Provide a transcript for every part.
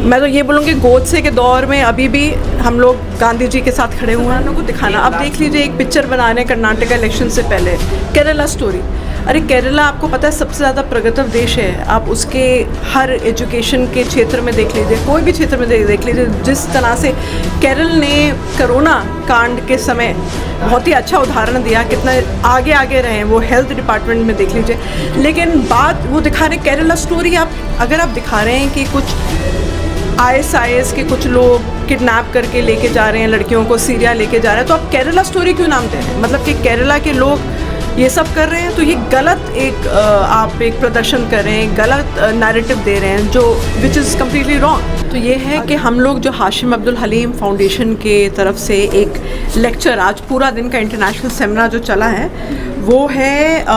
मैं तो ये बोलूँगी गोडसे के दौर में अभी भी हम लोग गांधी जी के साथ खड़े हुए हैं उनको दिखाना। अब देख लीजिए एक पिक्चर बना रहे हैं कर्नाटका इलेक्शन से पहले, केरला स्टोरी। अरे केरला आपको पता है सबसे ज़्यादा प्रगति देश है। आप उसके हर एजुकेशन के क्षेत्र में देख लीजिए, कोई भी क्षेत्र में देख लीजिए, जिस तरह से केरल ने कोरोना कांड के समय बहुत ही अच्छा उदाहरण दिया, कितना आगे आगे रहे वो हेल्थ डिपार्टमेंट में देख लीजिए। लेकिन बात वो दिखा रहे केरला स्टोरी, आप अगर आप दिखा रहे हैं कि कुछ ISIS के कुछ लोग किडनैप करके लेके जा रहे हैं लड़कियों को, सीरिया लेके जा रहे हैं, तो आप केरला स्टोरी क्यों नाम दे रहे हैं? मतलब कि केरला के लोग ये सब कर रहे हैं, तो ये गलत एक आप एक प्रदर्शन कर रहे हैं, गलत नैरेटिव दे रहे हैं जो विच इज़ कम्प्लीटली रॉन्ग। तो ये है कि हम लोग जो हाशिम अब्दुल हलीम फाउंडेशन के तरफ से एक लेक्चर, आज पूरा दिन का इंटरनेशनल सेमिनार जो चला है वो है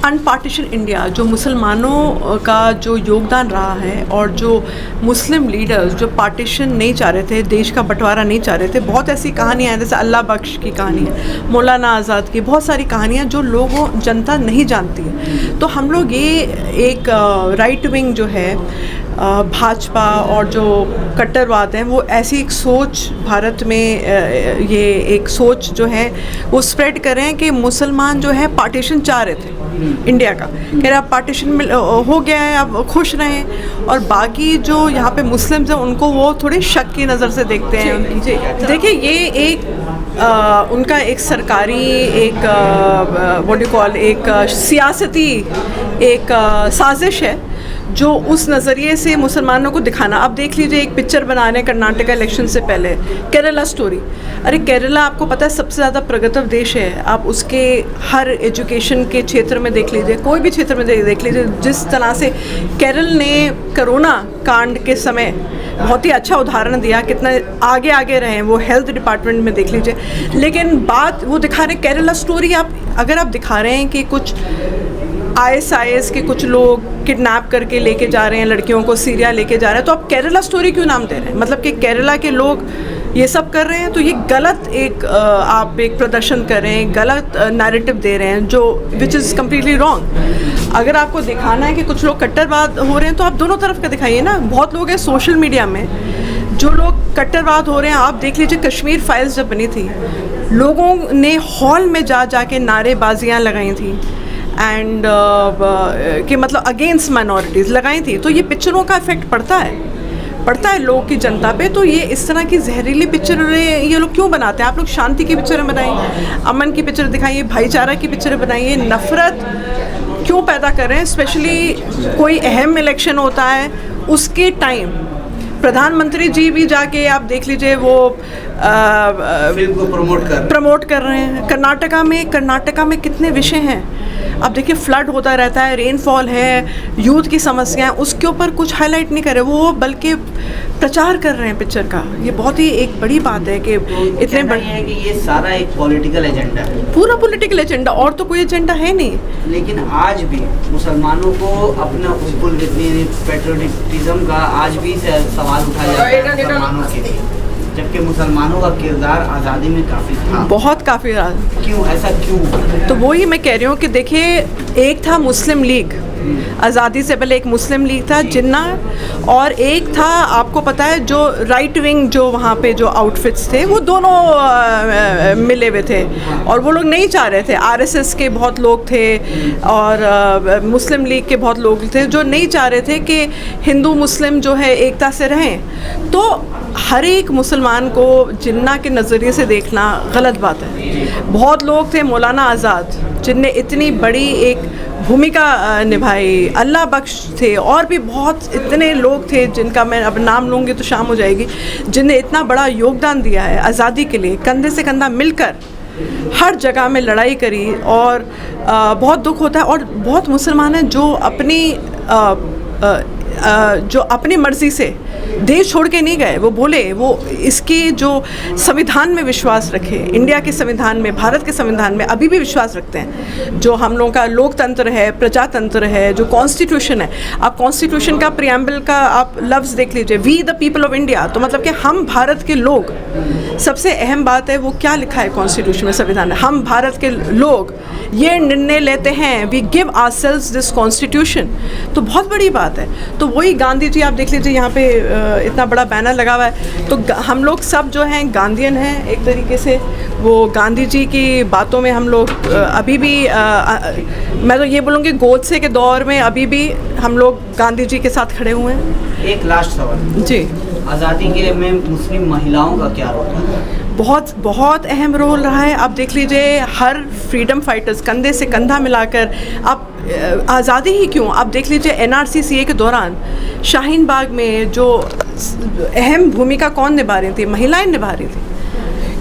अनपार्टीशन इंडिया, जो मुसलमानों का जो योगदान रहा है और जो मुस्लिम लीडर्स जो पार्टीशन नहीं चाह रहे थे, देश का बंटवारा नहीं चाह रहे थे। बहुत ऐसी कहानियाँ हैं, जैसे अल्लाह बख्श की कहानी है, मौलाना आज़ाद की, बहुत सारी कहानियाँ जो लोगों जनता नहीं जानती है। तो हम लोग ये एक राइट विंग जो है भाजपा और जो कट्टरवाद हैं, वो ऐसी एक सोच भारत में ये एक सोच जो है वो स्प्रेड कर रहे हैं कि मुसलमान जो है पार्टीशन चाह रहे थे इंडिया का, कह रहे अब पार्टीशन हो गया है, अब खुश रहें, और बाकी जो यहाँ पे मुस्लिम्स हैं उनको वो थोड़े शक की नज़र से देखते हैं। जी देखिए, ये एक उनका एक सरकारी एक व्हाट डू कॉल एक सियासती एक साजिश है जो उस नज़रिए से मुसलमानों को दिखाना। अब देख लीजिए एक पिक्चर बना रहे हैं कर्नाटका इलेक्शन से पहले, केरला स्टोरी। अरे केरला आपको पता है सबसे ज़्यादा प्रगति देश है। आप उसके हर एजुकेशन के क्षेत्र में देख लीजिए, कोई भी क्षेत्र में देख लीजिए, जिस तरह से केरल ने कोरोना कांड के समय बहुत ही अच्छा उदाहरण दिया, कितना आगे आगे रहे वो हेल्थ डिपार्टमेंट में देख लीजिए। लेकिन बात वो दिखा रहे केरला स्टोरी, आप अगर आप दिखा रहे हैं कि कुछ ISIS के कुछ लोग किडनैप करके लेके जा रहे हैं लड़कियों को, सीरिया लेके जा रहे हैं, तो आप केरला स्टोरी क्यों नाम दे रहे हैं? मतलब कि केरला के लोग ये सब कर रहे हैं, तो ये गलत एक आप एक प्रदर्शन कर रहे हैं, गलत नैरेटिव दे रहे हैं जो विच इज़ कम्प्लीटली रॉन्ग। अगर आपको दिखाना है कि कुछ लोग कट्टरवाद हो रहे हैं तो आप दोनों तरफ का दिखाइए ना। बहुत लोग हैं सोशल मीडिया में जो लोग कट्टरवाद हो रहे हैं। आप देख लीजिए कश्मीर फाइल्स जब बनी थी, लोगों ने हॉल में जा के नारेबाजियाँ लगाई थी एंड कि मतलब अगेंस्ट माइनॉरिटीज़ लगाई थी। तो ये पिक्चरों का इफेक्ट पड़ता है लोगों की जनता पे। तो ये इस तरह की जहरीली पिक्चर ये लोग क्यों बनाते हैं? आप लोग शांति की पिक्चरें बनाइए, अमन की पिक्चर दिखाइए, भाईचारा की पिक्चरें बनाइए। नफ़रत क्यों पैदा कर रहे हैं? स्पेशली कोई अहम इलेक्शन होता है उसके टाइम प्रधानमंत्री जी भी जाके आप देख लीजिए वो फिल्म को प्रमोट कर रहे हैं। कर्नाटका में कितने विषय हैं। अब देखिए फ्लड होता रहता है, रेनफॉल है, यूथ की समस्याएं, उसके ऊपर कुछ हाईलाइट नहीं कर रहे वो, बल्कि प्रचार कर रहे हैं पिक्चर का। ये बहुत ही एक बड़ी बात है कि इतने बड़े है कि ये सारा एक पॉलिटिकल एजेंडा है, पूरा पॉलिटिकल एजेंडा, और तो कोई एजेंडा है नहीं। लेकिन आज भी मुसलमानों को अपना पेट्रोटिज्म का आज भी सवाल उठाया जाता है मुसलमानों के, जबकि मुसलमानों का किरदार आज़ादी में काफ़ी था, बहुत काफ़ी। क्यों ऐसा क्यों? तो वही मैं कह रही हूँ कि देखिए, एक था मुस्लिम लीग, आज़ादी से पहले एक मुस्लिम लीग था जिन्ना, और एक था आपको पता है जो राइट विंग जो वहाँ पे जो आउटफिट्स थे वो दोनों मिले हुए थे, और वो लोग नहीं चाह रहे थे। RSS के बहुत लोग थे और मुस्लिम लीग के बहुत लोग थे जो नहीं चाह रहे थे कि हिंदू मुस्लिम जो है एकता से रहें। तो हर एक मुसलमान को जिन्ना के नज़रिए से देखना गलत बात है। बहुत लोग थे, मौलाना आज़ाद जिनने इतनी बड़ी एक भूमिका निभाई, अल्लाह बख्श थे, और भी बहुत इतने लोग थे जिनका मैं अब नाम लूँगी तो शाम हो जाएगी, जिनने इतना बड़ा योगदान दिया है आज़ादी के लिए, कंधे से कंधा मिलकर हर जगह में लड़ाई करी। और बहुत दुख होता है, और बहुत मुसलमान हैं जो अपनी मर्ज़ी से देश छोड़ के नहीं गए। वो बोले वो इसके जो संविधान में विश्वास रखे, इंडिया के संविधान में, भारत के संविधान में अभी भी विश्वास रखते हैं। जो हम लोगों का लोकतंत्र है, प्रजातंत्र है, जो कॉन्स्टिट्यूशन है, आप कॉन्स्टिट्यूशन का प्रियम्बल का आप लफ्ज़ देख लीजिए, we the people of India. तो मतलब कि हम भारत के लोग, सबसे अहम बात है वो क्या लिखा है कॉन्स्टिट्यूशन में, संविधान में, हम भारत के लोग ये निर्णय लेते हैं, we give ourselves this constitution. तो बहुत बड़ी बात है। तो वही गांधी जी आप देख लीजिए यहाँ पे इतना बड़ा बैनर लगा हुआ है। तो हम लोग सब जो हैं गांधीयन हैं एक तरीके से। वो गांधी जी की बातों में हम लोग अभी भी मैं तो ये बोलूँगी गोडसे के दौर में अभी भी हम लोग गांधी जी के साथ खड़े हुए हैं। एक लास्ट सवाल जी, आज़ादी के में मुस्लिम महिलाओं का क्या रोल है? बहुत बहुत अहम रोल रहा है। आप देख लीजिए हर फ्रीडम फाइटर्स कंधे से कंधा मिलाकर, आप आज़ादी ही क्यों, आप देख लीजिए NRC के दौरान शाहीन बाग में जो अहम भूमिका कौन निभा रही थी? महिलाएं निभा रही थी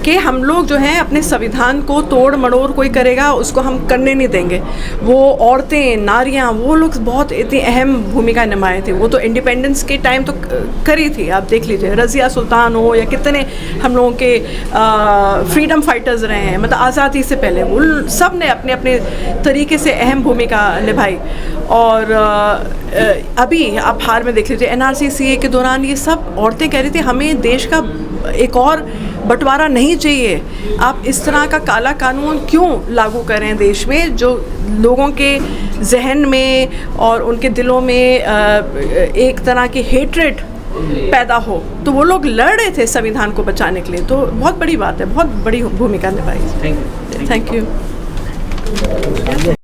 कि हम लोग जो हैं अपने संविधान को तोड़ मड़ोड़ कोई करेगा उसको हम करने नहीं देंगे। वो औरतें, नारियां, वो लोग बहुत इतनी अहम भूमिका निभाए थे। वो तो इंडिपेंडेंस के टाइम तो करी थी। आप देख लीजिए रज़िया सुल्तान हो या कितने हम लोगों के फ्रीडम फाइटर्स रहे हैं, मतलब आज़ादी से पहले वो सब ने अपने अपने तरीके से अहम भूमिका निभाई। और अभी आप हाल में देख लीजिए NRC के दौरान ये सब औरतें कह रही थी हमें देश का एक और बंटवारा नहीं चाहिए। आप इस तरह का काला कानून क्यों लागू करें देश में जो लोगों के जहन में और उनके दिलों में एक तरह की हेट्रेड पैदा हो। तो वो लोग लड़ रहे थे संविधान को बचाने के लिए। तो बहुत बड़ी बात है, बहुत बड़ी भूमिका निभाई। Thank you. Thank you.